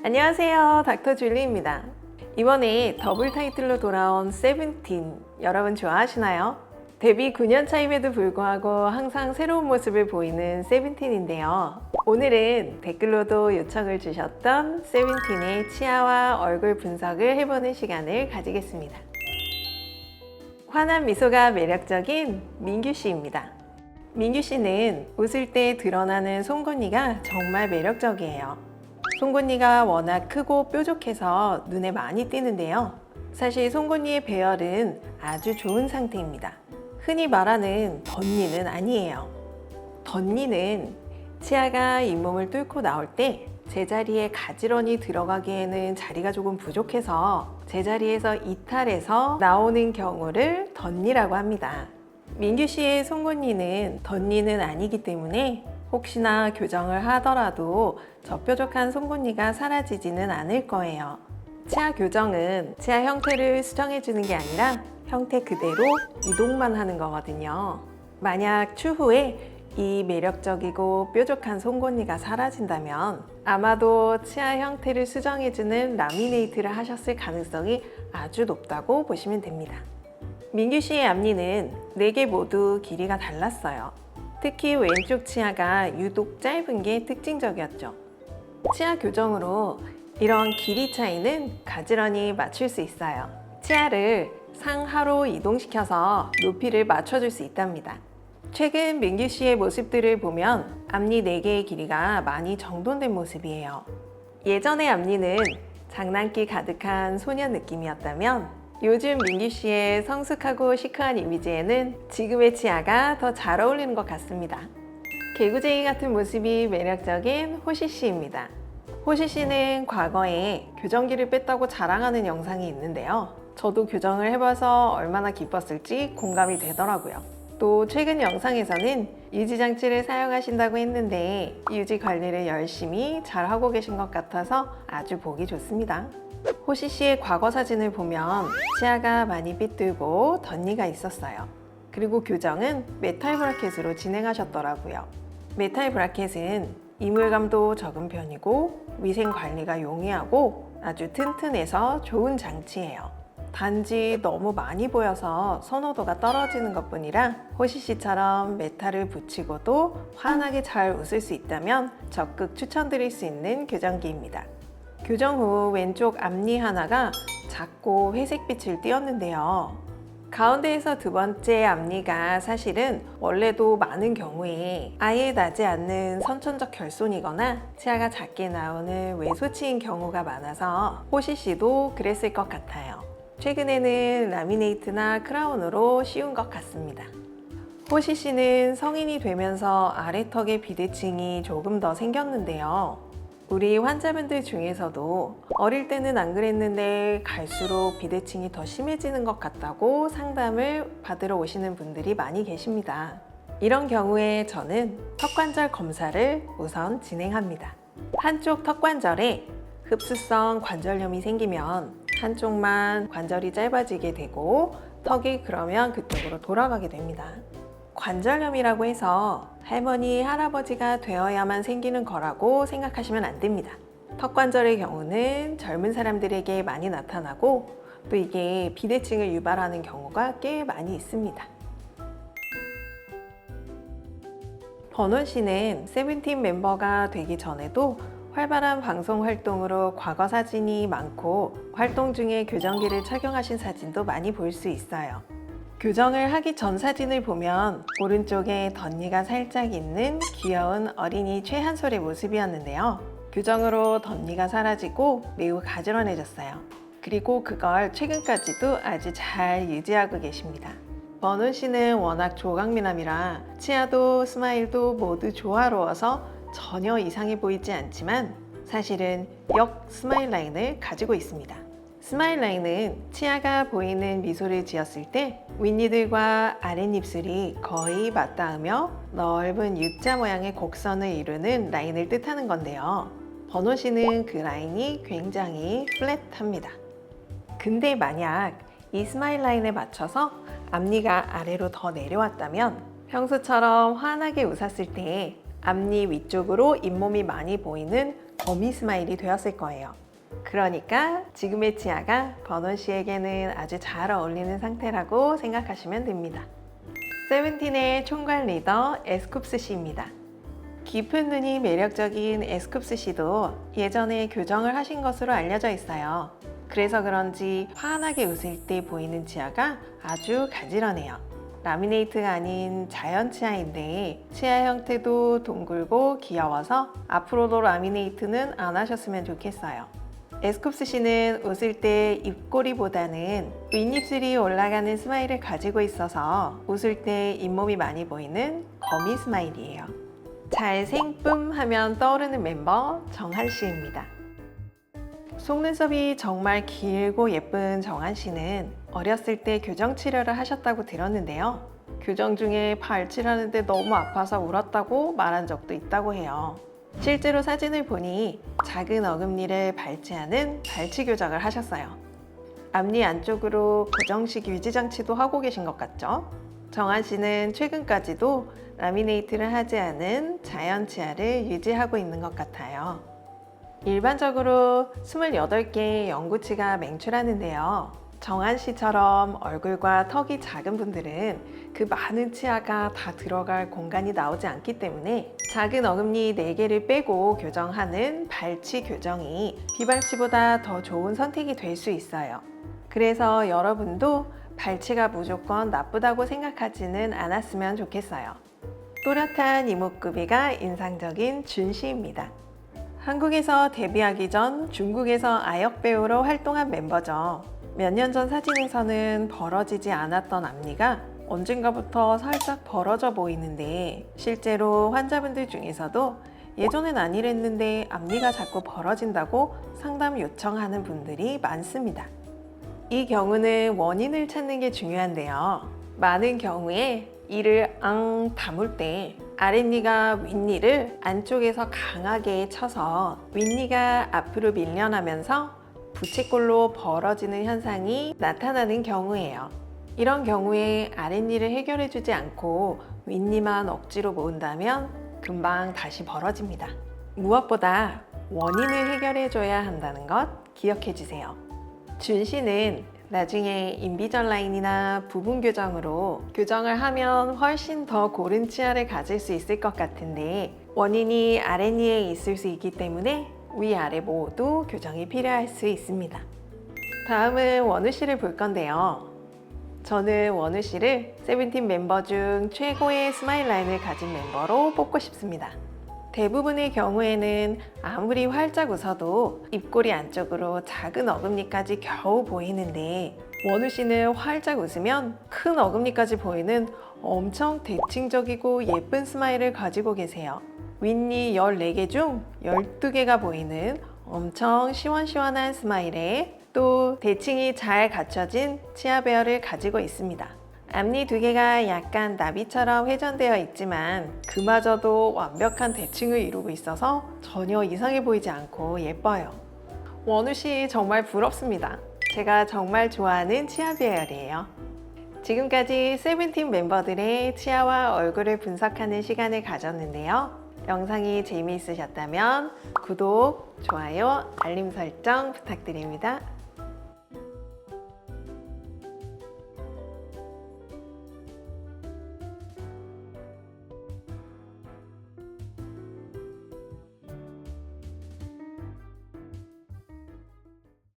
안녕하세요, 닥터 줄리입니다. 이번에 더블 타이틀로 돌아온 세븐틴, 여러분 좋아하시나요? 데뷔 9년 차임에도 불구하고 항상 새로운 모습을 보이는 세븐틴인데요. 오늘은 댓글로도 요청을 주셨던 세븐틴의 치아와 얼굴 분석을 해보는 시간을 가지겠습니다. 환한 미소가 매력적인 민규 씨입니다. 민규 씨는 웃을 때 드러나는 송곳니가 정말 매력적이에요. 송곳니가 워낙 크고 뾰족해서 눈에 많이 띄는데요. 사실 송곳니의 배열은 아주 좋은 상태입니다. 흔히 말하는 덧니는 아니에요. 덧니는 치아가 잇몸을 뚫고 나올 때 제자리에 가지런히 들어가기에는 자리가 조금 부족해서 제자리에서 이탈해서 나오는 경우를 덧니라고 합니다. 민규 씨의 송곳니는 덧니는 아니기 때문에 혹시나 교정을 하더라도 저 뾰족한 송곳니가 사라지지는 않을 거예요. 치아 교정은 치아 형태를 수정해주는 게 아니라 형태 그대로 이동만 하는 거거든요. 만약 추후에 이 매력적이고 뾰족한 송곳니가 사라진다면 아마도 치아 형태를 수정해주는 라미네이트를 하셨을 가능성이 아주 높다고 보시면 됩니다. 민규 씨의 앞니는 4개 모두 길이가 달랐어요. 특히 왼쪽 치아가 유독 짧은 게 특징적이었죠. 치아 교정으로 이런 길이 차이는 가지런히 맞출 수 있어요. 치아를 상하로 이동시켜서 높이를 맞춰줄 수 있답니다. 최근 민규 씨의 모습들을 보면 앞니 4개의 길이가 많이 정돈된 모습이에요. 예전의 앞니는 장난기 가득한 소년 느낌이었다면 요즘 민규 씨의 성숙하고 시크한 이미지에는 지금의 치아가 더 잘 어울리는 것 같습니다. 개구쟁이 같은 모습이 매력적인 호시 씨입니다. 호시 씨는 과거에 교정기를 뺐다고 자랑하는 영상이 있는데요. 저도 교정을 해봐서 얼마나 기뻤을지 공감이 되더라고요. 또 최근 영상에서는 유지장치를 사용하신다고 했는데 유지 관리를 열심히 잘하고 계신 것 같아서 아주 보기 좋습니다. 호시 씨의 과거 사진을 보면 치아가 많이 삐뚤고 덧니가 있었어요. 그리고 교정은 메탈 브라켓으로 진행하셨더라고요. 메탈 브라켓은 이물감도 적은 편이고 위생 관리가 용이하고 아주 튼튼해서 좋은 장치예요. 단지 너무 많이 보여서 선호도가 떨어지는 것뿐이라 호시 씨처럼 메탈을 붙이고도 환하게 잘 웃을 수 있다면 적극 추천드릴 수 있는 교정기입니다. 교정 후 왼쪽 앞니 하나가 작고 회색빛을 띄었는데요. 가운데에서 두 번째 앞니가 사실은 원래도 많은 경우에 아예 나지 않는 선천적 결손이거나 치아가 작게 나오는 외소치인 경우가 많아서 호시 씨도 그랬을 것 같아요. 최근에는 라미네이트나 크라운으로 씌운 것 같습니다. 호시 씨는 성인이 되면서 아래턱에 비대칭이 조금 더 생겼는데요. 우리 환자분들 중에서도 어릴 때는 안 그랬는데 갈수록 비대칭이 더 심해지는 것 같다고 상담을 받으러 오시는 분들이 많이 계십니다. 이런 경우에 저는 턱관절 검사를 우선 진행합니다. 한쪽 턱관절에 흡수성 관절염이 생기면 한쪽만 관절이 짧아지게 되고 턱이 그러면 그쪽으로 돌아가게 됩니다. 관절염이라고 해서 할머니, 할아버지가 되어야만 생기는 거라고 생각하시면 안 됩니다. 턱관절의 경우는 젊은 사람들에게 많이 나타나고 또 이게 비대칭을 유발하는 경우가 꽤 많이 있습니다. 버논 씨는 세븐틴 멤버가 되기 전에도 활발한 방송 활동으로 과거 사진이 많고 활동 중에 교정기를 착용하신 사진도 많이 볼 수 있어요. 교정을 하기 전 사진을 보면 오른쪽에 덧니가 살짝 있는 귀여운 어린이 최한솔의 모습이었는데요. 교정으로 덧니가 사라지고 매우 가지런해졌어요. 그리고 그걸 최근까지도 아주 잘 유지하고 계십니다. 버논 씨는 워낙 조각미남이라 치아도 스마일도 모두 조화로워서 전혀 이상해 보이지 않지만 사실은 역 스마일 라인을 가지고 있습니다. 스마일 라인은 치아가 보이는 미소를 지었을 때 윗니들과 아랫입술이 거의 맞닿으며 넓은 U자 모양의 곡선을 이루는 라인을 뜻하는 건데요. 버논 씨는 그 라인이 굉장히 플랫합니다. 근데 만약 이 스마일 라인에 맞춰서 앞니가 아래로 더 내려왔다면 평소처럼 환하게 웃었을 때 앞니 위쪽으로 잇몸이 많이 보이는 거미 스마일이 되었을 거예요. 그러니까 지금의 치아가 버논 씨에게는 아주 잘 어울리는 상태라고 생각하시면 됩니다. 세븐틴의 총괄 리더 에스쿱스 씨입니다. 깊은 눈이 매력적인 에스쿱스 씨도 예전에 교정을 하신 것으로 알려져 있어요. 그래서 그런지 환하게 웃을 때 보이는 치아가 아주 가지런해요. 라미네이트가 아닌 자연 치아인데 치아 형태도 둥글고 귀여워서 앞으로도 라미네이트는 안 하셨으면 좋겠어요. 에스쿱스 씨는 웃을 때 입꼬리보다는 윗입술이 올라가는 스마일을 가지고 있어서 웃을 때 잇몸이 많이 보이는 거미 스마일이에요. 잘생쁨 하면 떠오르는 멤버 정한 씨입니다. 속눈썹이 정말 길고 예쁜 정한 씨는 어렸을 때 교정 치료를 하셨다고 들었는데요. 교정 중에 발치하는데 너무 아파서 울었다고 말한 적도 있다고 해요. 실제로 사진을 보니 작은 어금니를 발치하는 발치 교정을 하셨어요. 앞니 안쪽으로 고정식 유지 장치도 하고 계신 것 같죠? 정한 씨는 최근까지도 라미네이트를 하지 않은 자연 치아를 유지하고 있는 것 같아요. 일반적으로 28개의 영구치가 맹출하는데요. 정한 씨처럼 얼굴과 턱이 작은 분들은 그 많은 치아가 다 들어갈 공간이 나오지 않기 때문에 작은 어금니 4개를 빼고 교정하는 발치 교정이 비발치보다 더 좋은 선택이 될 수 있어요. 그래서 여러분도 발치가 무조건 나쁘다고 생각하지는 않았으면 좋겠어요. 또렷한 이목구비가 인상적인 준 씨입니다. 한국에서 데뷔하기 전 중국에서 아역 배우로 활동한 멤버죠. 몇 년 전 사진에서는 벌어지지 않았던 앞니가 언젠가부터 살짝 벌어져 보이는데 실제로 환자분들 중에서도 예전엔 안 이랬는데 앞니가 자꾸 벌어진다고 상담 요청하는 분들이 많습니다. 이 경우는 원인을 찾는 게 중요한데요. 많은 경우에 이를 다물 때 아랫니가 윗니를 안쪽에서 강하게 쳐서 윗니가 앞으로 밀려나면서 부채꼴로 벌어지는 현상이 나타나는 경우예요. 이런 경우에 아랫니를 해결해주지 않고 윗니만 억지로 모은다면 금방 다시 벌어집니다. 무엇보다 원인을 해결해줘야 한다는 것 기억해주세요. 준 씨는 나중에 인비전 라인이나 부분 교정으로 교정을 하면 훨씬 더 고른 치아를 가질 수 있을 것 같은데 원인이 아랫니에 있을 수 있기 때문에 위아래 모두 교정이 필요할 수 있습니다. 다음은 원우 씨를 볼 건데요. 저는 원우 씨를 세븐틴 멤버 중 최고의 스마일 라인을 가진 멤버로 뽑고 싶습니다. 대부분의 경우에는 아무리 활짝 웃어도 입꼬리 안쪽으로 작은 어금니까지 겨우 보이는데 원우 씨는 활짝 웃으면 큰 어금니까지 보이는 엄청 대칭적이고 예쁜 스마일을 가지고 계세요. 윗니 14개 중 12개가 보이는 엄청 시원시원한 스마일에 또 대칭이 잘 갖춰진 치아 배열을 가지고 있습니다. 앞니 2개가 약간 나비처럼 회전되어 있지만 그마저도 완벽한 대칭을 이루고 있어서 전혀 이상해 보이지 않고 예뻐요. 원우 씨 정말 부럽습니다. 제가 정말 좋아하는 치아 배열이에요. 지금까지 세븐틴 멤버들의 치아와 얼굴을 분석하는 시간을 가졌는데요. 영상이 재미있으셨다면 구독, 좋아요, 알림 설정 부탁드립니다.